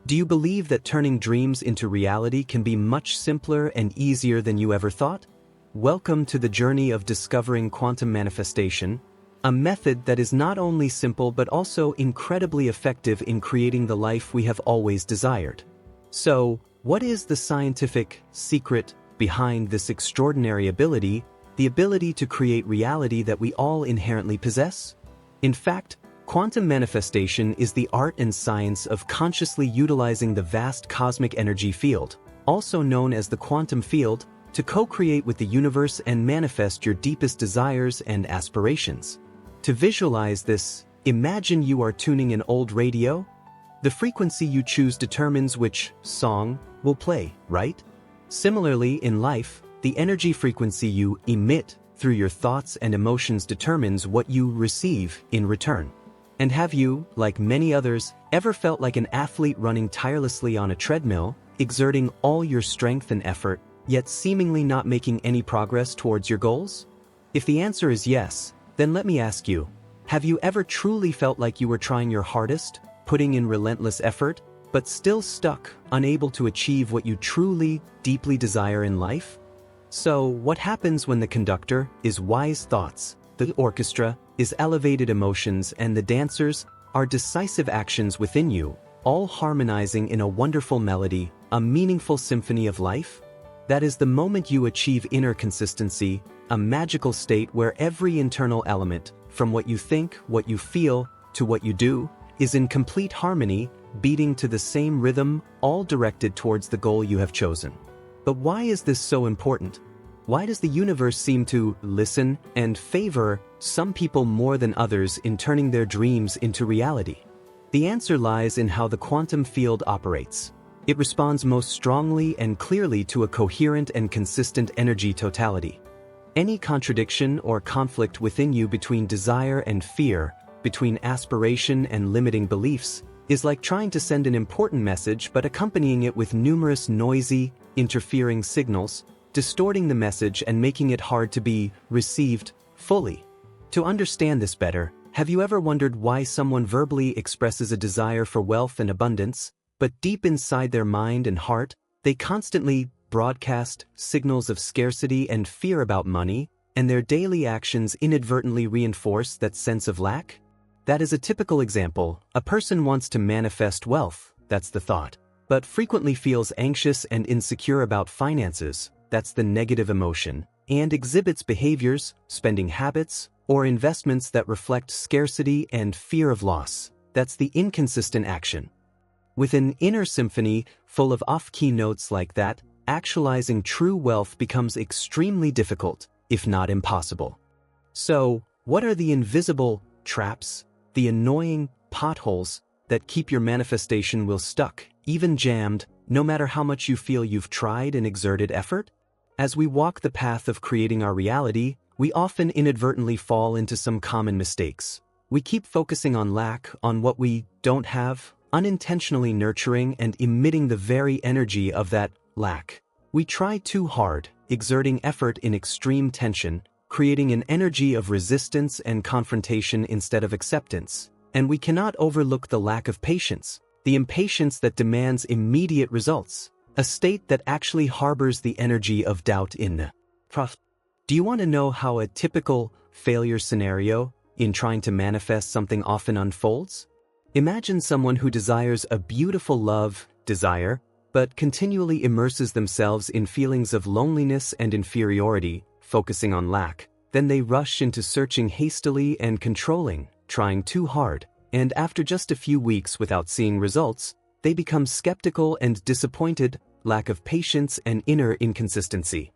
Do you believe that turning dreams into reality can be much simpler and easier than you ever thought? Welcome to the journey of discovering quantum manifestation, a method that is not only simple but also incredibly effective in creating the life we have always desired. So, what is the scientific secret behind this extraordinary ability, the ability to create reality that we all inherently possess? In fact, quantum manifestation is the art and science of consciously utilizing the vast cosmic energy field, also known as the quantum field, to co-create with the universe and manifest your deepest desires and aspirations. To visualize this, imagine you are tuning an old radio. The frequency you choose determines which song will play, right? Similarly, in life, the energy frequency you emit through your thoughts and emotions determines what you receive in return. And have you, like many others, ever felt like an athlete running tirelessly on a treadmill, exerting all your strength and effort, yet seemingly not making any progress towards your goals? If the answer is yes, then let me ask you, have you ever truly felt like you were trying your hardest, putting in relentless effort, but still stuck, unable to achieve what you truly, deeply desire in life? So, what happens when the conductor is wise thoughts, the orchestra is elevated emotions, and the dancers are decisive actions within you, all harmonizing in a wonderful melody, a meaningful symphony of life? That is the moment you achieve inner consistency, a magical state where every internal element, from what you think, what you feel, to what you do, is in complete harmony, beating to the same rhythm, all directed towards the goal you have chosen. But why is this so important? Why does the universe seem to listen and favor some people more than others in turning their dreams into reality? The answer lies in how the quantum field operates. It responds most strongly and clearly to a coherent and consistent energy totality. Any contradiction or conflict within you between desire and fear, between aspiration and limiting beliefs, is like trying to send an important message but accompanying it with numerous noisy, interfering signals, distorting the message and making it hard to be received fully. To understand this better, have you ever wondered why someone verbally expresses a desire for wealth and abundance, but deep inside their mind and heart, they constantly broadcast signals of scarcity and fear about money, and their daily actions inadvertently reinforce that sense of lack? That is a typical example. A person wants to manifest wealth, that's the thought, but frequently feels anxious and insecure about finances, that's the negative emotion, and exhibits behaviors, spending habits, or investments that reflect scarcity and fear of loss, that's the inconsistent action. With an inner symphony full of off-key notes like that, actualizing true wealth becomes extremely difficult, if not impossible. So, what are the invisible traps, the annoying potholes that keep your manifestation wheel stuck, even jammed, no matter how much you feel you've tried and exerted effort? As we walk the path of creating our reality, we often inadvertently fall into some common mistakes. We keep focusing on lack, on what we don't have, unintentionally nurturing and emitting the very energy of that lack. We try too hard, exerting effort in extreme tension, creating an energy of resistance and confrontation instead of acceptance. And we cannot overlook the lack of patience, the impatience that demands immediate results, a state that actually harbors the energy of doubt in. Do you want to know how a typical failure scenario in trying to manifest something often unfolds? Imagine someone who desires a beautiful desire, but continually immerses themselves in feelings of loneliness and inferiority, focusing on lack. Then they rush into searching hastily and controlling, trying too hard, and after just a few weeks without seeing results, they become skeptical and disappointed, lack of patience and inner inconsistency.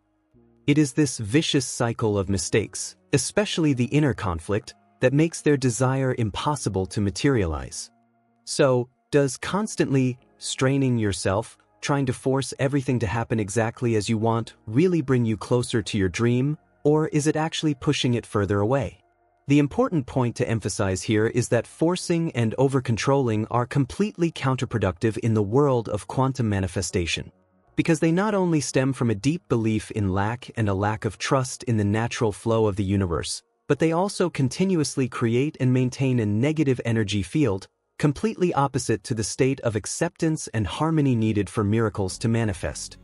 It is this vicious cycle of mistakes, especially the inner conflict, that makes their desire impossible to materialize. So, does constantly straining yourself, trying to force everything to happen exactly as you want, really bring you closer to your dream, or is it actually pushing it further away? The important point to emphasize here is that forcing and over-controlling are completely counterproductive in the world of quantum manifestation, because they not only stem from a deep belief in lack and a lack of trust in the natural flow of the universe, but they also continuously create and maintain a negative energy field, completely opposite to the state of acceptance and harmony needed for miracles to manifest.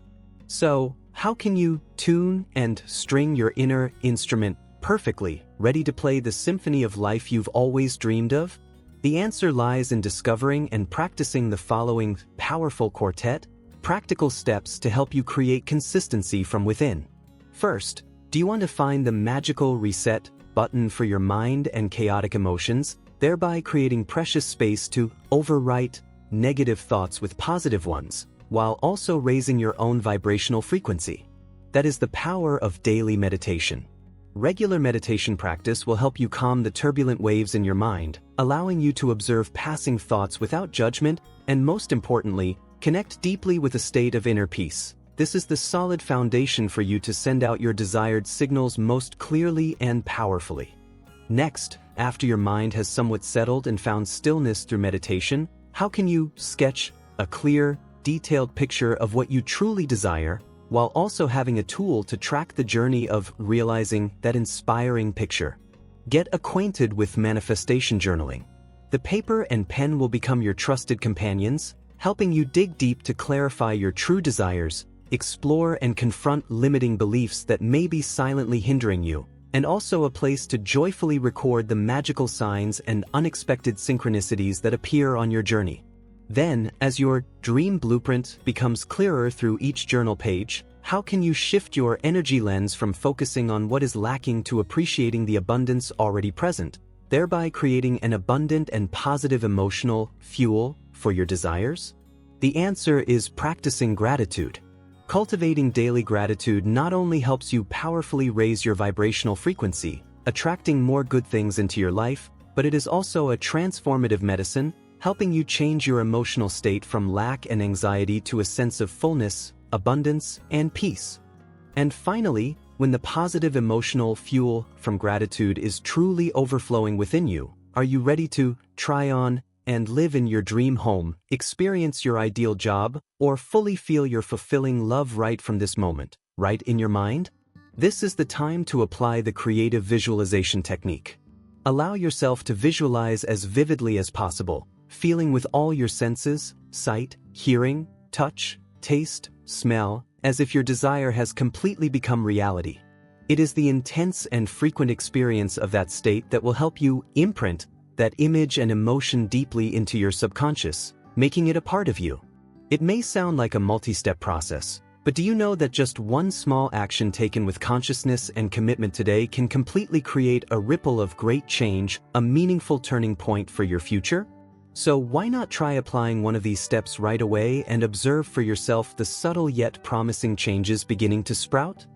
So, how can you tune and string your inner instrument perfectly, ready to play the symphony of life you've always dreamed of? The answer lies in discovering and practicing the following powerful quartet, practical steps to help you create consistency from within. First, do you want to find the magical reset button for your mind and chaotic emotions, thereby creating precious space to overwrite negative thoughts with positive ones, while also raising your own vibrational frequency? That is the power of daily meditation. Regular meditation practice will help you calm the turbulent waves in your mind, allowing you to observe passing thoughts without judgment and, most importantly, connect deeply with a state of inner peace. This is the solid foundation for you to send out your desired signals most clearly and powerfully. Next, after your mind has somewhat settled and found stillness through meditation, how can you sketch a clear, detailed picture of what you truly desire, while also having a tool to track the journey of realizing that inspiring picture? Get acquainted with manifestation journaling. The paper and pen will become your trusted companions, helping you dig deep to clarify your true desires, explore and confront limiting beliefs that may be silently hindering you, and also a place to joyfully record the magical signs and unexpected synchronicities that appear on your journey. Then, as your dream blueprint becomes clearer through each journal page, how can you shift your energy lens from focusing on what is lacking to appreciating the abundance already present, thereby creating an abundant and positive emotional fuel for your desires? The answer is practicing gratitude. Cultivating daily gratitude not only helps you powerfully raise your vibrational frequency, attracting more good things into your life, but it is also a transformative medicine, helping you change your emotional state from lack and anxiety to a sense of fullness, abundance, and peace. And finally, when the positive emotional fuel from gratitude is truly overflowing within you, are you ready to try on and live in your dream home, experience your ideal job, or fully feel your fulfilling love right from this moment, right in your mind? This is the time to apply the creative visualization technique. Allow yourself to visualize as vividly as possible, feeling with all your senses, sight, hearing, touch, taste, smell, as if your desire has completely become reality. It is the intense and frequent experience of that state that will help you imprint that image and emotion deeply into your subconscious, making it a part of you. It may sound like a multi-step process, but do you know that just one small action taken with consciousness and commitment today can completely create a ripple of great change, a meaningful turning point for your future? So why not try applying one of these steps right away and observe for yourself the subtle yet promising changes beginning to sprout?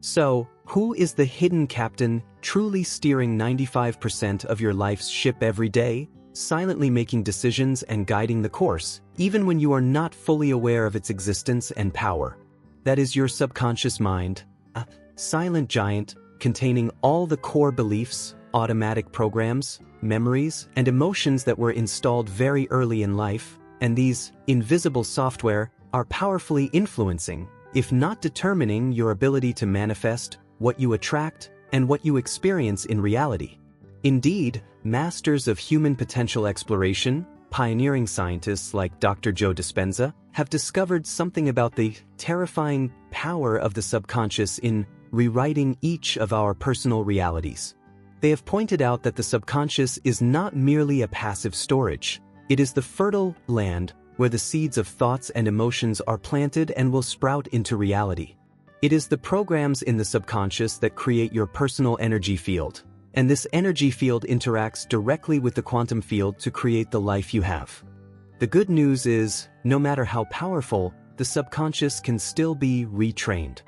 So, who is the hidden captain, truly steering 95% of your life's ship every day, silently making decisions and guiding the course, even when you are not fully aware of its existence and power? That is your subconscious mind, a silent giant containing all the core beliefs, automatic programs, memories, and emotions that were installed very early in life, and these invisible software are powerfully influencing, if not determining, your ability to manifest what you attract and what you experience in reality. Indeed, masters of human potential exploration, pioneering scientists like Dr. Joe Dispenza, have discovered something about the terrifying power of the subconscious in rewriting each of our personal realities. They have pointed out that the subconscious is not merely a passive storage. It is the fertile land where the seeds of thoughts and emotions are planted and will sprout into reality. It is the programs in the subconscious that create your personal energy field, and this energy field interacts directly with the quantum field to create the life you have. The good news is, no matter how powerful, the subconscious can still be retrained.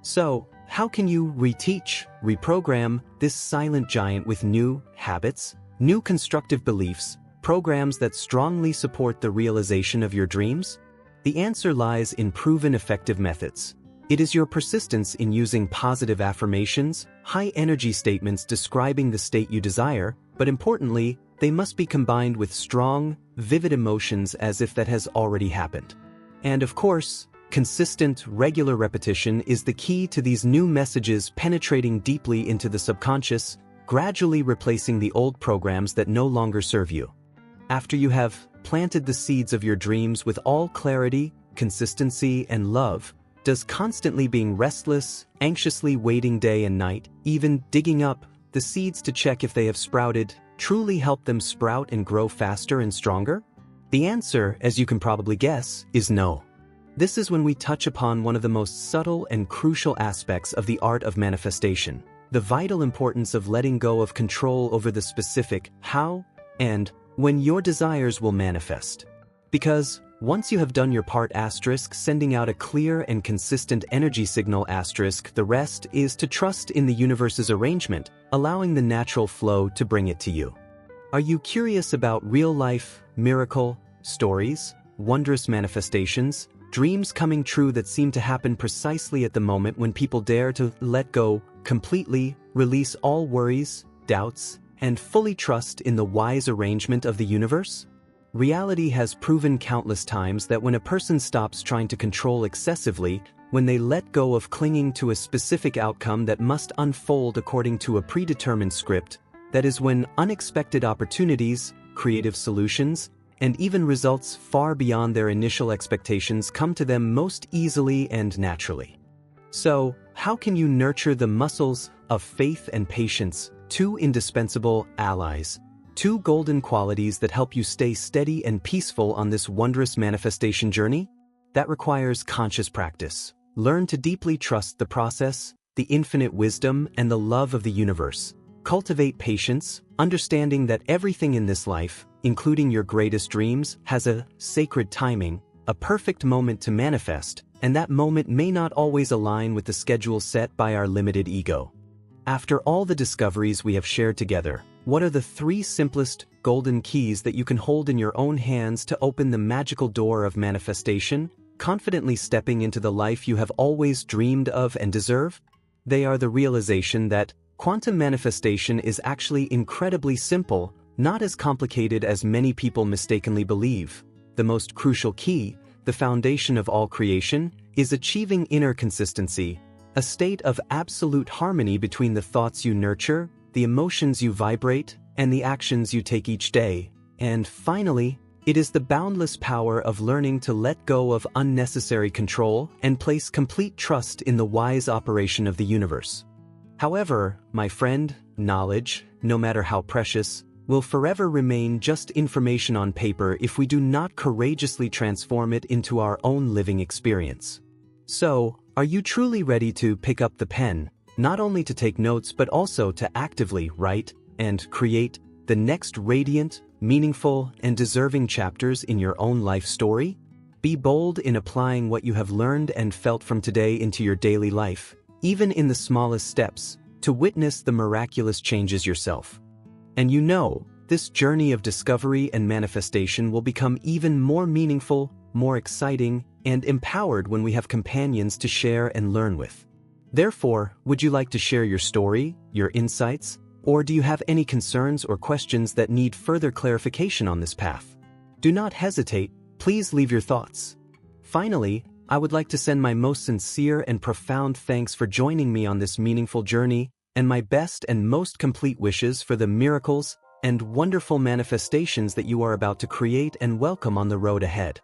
So, how can you reteach, reprogram this silent giant with new habits, new constructive beliefs, programs that strongly support the realization of your dreams? The answer lies in proven effective methods. It is your persistence in using positive affirmations, high-energy statements describing the state you desire, but importantly, they must be combined with strong, vivid emotions as if that has already happened. And of course, consistent, regular repetition is the key to these new messages penetrating deeply into the subconscious, gradually replacing the old programs that no longer serve you. After you have planted the seeds of your dreams with all clarity, consistency, and love, does constantly being restless, anxiously waiting day and night, even digging up the seeds to check if they have sprouted, truly help them sprout and grow faster and stronger? The answer, as you can probably guess, is no. This is when we touch upon one of the most subtle and crucial aspects of the art of manifestation, the vital importance of letting go of control over the specific how and when your desires will manifest. Because once you have done your part sending out a clear and consistent energy signal the rest is to trust in the universe's arrangement, allowing the natural flow to bring it to you. Are you curious about real-life, miracle, stories, wondrous manifestations, dreams coming true that seem to happen precisely at the moment when people dare to let go completely, release all worries, doubts, and fully trust in the wise arrangement of the universe? Reality has proven countless times that when a person stops trying to control excessively, when they let go of clinging to a specific outcome that must unfold according to a predetermined script, that is when unexpected opportunities, creative solutions, and even results far beyond their initial expectations come to them most easily and naturally. So, how can you nurture the muscles of faith and patience, two indispensable allies, two golden qualities that help you stay steady and peaceful on this wondrous manifestation journey? That requires conscious practice. Learn to deeply trust the process, the infinite wisdom, and the love of the universe. Cultivate patience, understanding that everything in this life, including your greatest dreams, has a sacred timing, a perfect moment to manifest, and that moment may not always align with the schedule set by our limited ego. After all the discoveries we have shared together, what are the 3 simplest, golden keys that you can hold in your own hands to open the magical door of manifestation, confidently stepping into the life you have always dreamed of and deserve? They are the realization that quantum manifestation is actually incredibly simple, not as complicated as many people mistakenly believe. The most crucial key, the foundation of all creation, is achieving inner consistency, a state of absolute harmony between the thoughts you nurture, the emotions you vibrate, and the actions you take each day. And finally, it is the boundless power of learning to let go of unnecessary control and place complete trust in the wise operation of the universe. However, my friend, knowledge, no matter how precious, will forever remain just information on paper if we do not courageously transform it into our own living experience. So, are you truly ready to pick up the pen, not only to take notes but also to actively write and create the next radiant, meaningful, and deserving chapters in your own life story? Be bold in applying what you have learned and felt from today into your daily life, even in the smallest steps, to witness the miraculous changes yourself. And you know, this journey of discovery and manifestation will become even more meaningful, more exciting, and empowered when we have companions to share and learn with. Therefore, would you like to share your story, your insights, or do you have any concerns or questions that need further clarification on this path? Do not hesitate, please leave your thoughts. Finally, I would like to send my most sincere and profound thanks for joining me on this meaningful journey, and my best and most complete wishes for the miracles and wonderful manifestations that you are about to create and welcome on the road ahead.